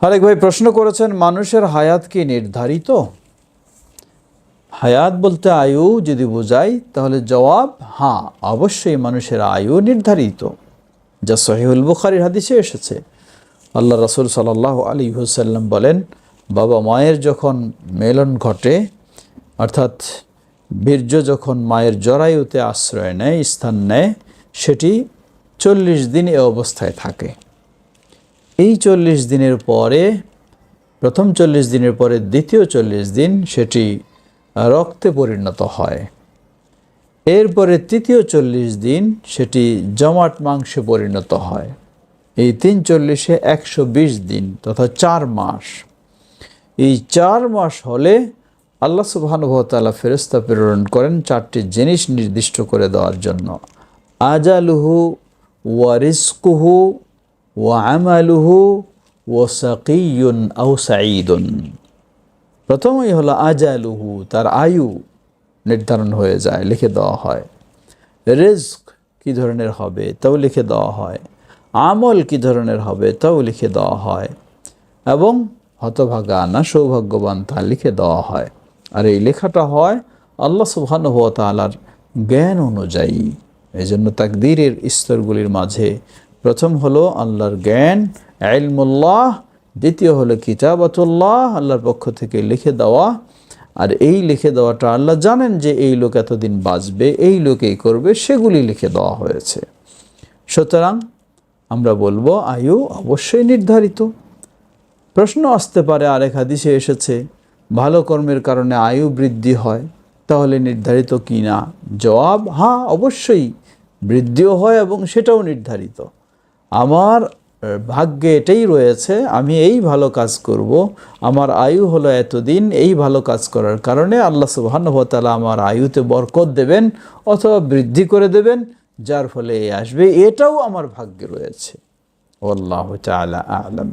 আরেক ভাই প্রশ্ন করেছেন, মানুষের হায়াত কি নির্ধারিত? হায়াত বলতে আয়ু যদি বোঝাই তাহলে জবাব হ্যাঁ, অবশ্যই মানুষের আয়ু নির্ধারিত, যা সহিহুল বুখারীর হাদিসে এসেছে। আল্লাহ রাসূল সাল্লাল্লাহু আলাইহি ওয়াসাল্লাম বলেন, বাবা মায়ের যখন মেলন ঘটে, অর্থাৎ বীর্য যখন মায়ের জরায়ুতে আশ্রয় নেয়, স্থান নেয়, সেটি 40 দিন এ অবস্থায় থাকে। এই 40 দিনের পরে, প্রথম 40 দিনের পরে দ্বিতীয় 40 দিন সেটি রক্তে পরিণত হয়। এরপরে তৃতীয় 40 দিন সেটি জমাট মাংসে পরিণত হয়। এই 340-এ 120 দিন তথা 4 মাস। এই 4 মাস হলে আল্লাহ সুবহানাহু ওয়া তাআলা ফেরেশতা প্রেরণ করেন 4টি জিনিস নির্দিষ্ট করে দেওয়ার জন্য। আজালুহু ওয়া রিজকুহু ওয়া আমালুহু ওয়া সাকিয়্যুন আও সাঈদুন। প্রথমেই হলো আজালুহু, তার আয়ু নির্ধারণ হয়ে যায়, লিখে দেওয়া হয়। রিজক কী ধরনের হবে তাও লিখে দেওয়া হয়। আমল কী ধরনের হবে তাও লিখে দেওয়া হয়। এবং হতভাগা না সৌভাগ্যবান তা লিখে দেওয়া হয়। আর এই লেখাটা হয় আল্লাহ সুবহানাহু ওয়া তাআলার জ্ঞান অনুযায়ী। এই জন্য তাকদীরের স্তরগুলির মাঝে প্রথম হলো আল্লাহর জ্ঞান, ইলমুল্লাহ, দ্বিতীয় হলো কিতাবাতুল্লাহ, আল্লাহর পক্ষ থেকে লিখে দেওয়া। আর এই লিখে দেওয়াটা আল্লাহ জানেন যে এই লোক এতদিন বাঁচবে, এই লোক এই করবে, সেগুলি লিখে দেওয়া হয়েছে। সুতরাং আমরা বলবো আয়ু অবশ্যই নির্ধারিত। প্রশ্ন আসতে পারে, আরেক হাদিসে এসেছে ভালো কর্মের কারণে আয়ু বৃদ্ধি হয়, তাহলে নির্ধারিত কি না? জবাব হ্যাঁ, অবশ্যই বৃদ্ধিও হয় এবং সেটাও নির্ধারিত। আমার ভাগ্যে এটাই রয়েছে, আমি এই ভালো কাজ করব, আমার আয়ু হলো এতদিন, এই ভালো কাজ করার কারণে আল্লাহ সুবহানাহু ওয়া তাআলা আমার আয়ুতে বরকত দেবেন অথবা বৃদ্ধি করে দেবেন, যার ফলে আসবে, এটাও আমার ভাগ্যে রয়েছে। আল্লাহু তাআলা আ'লাম।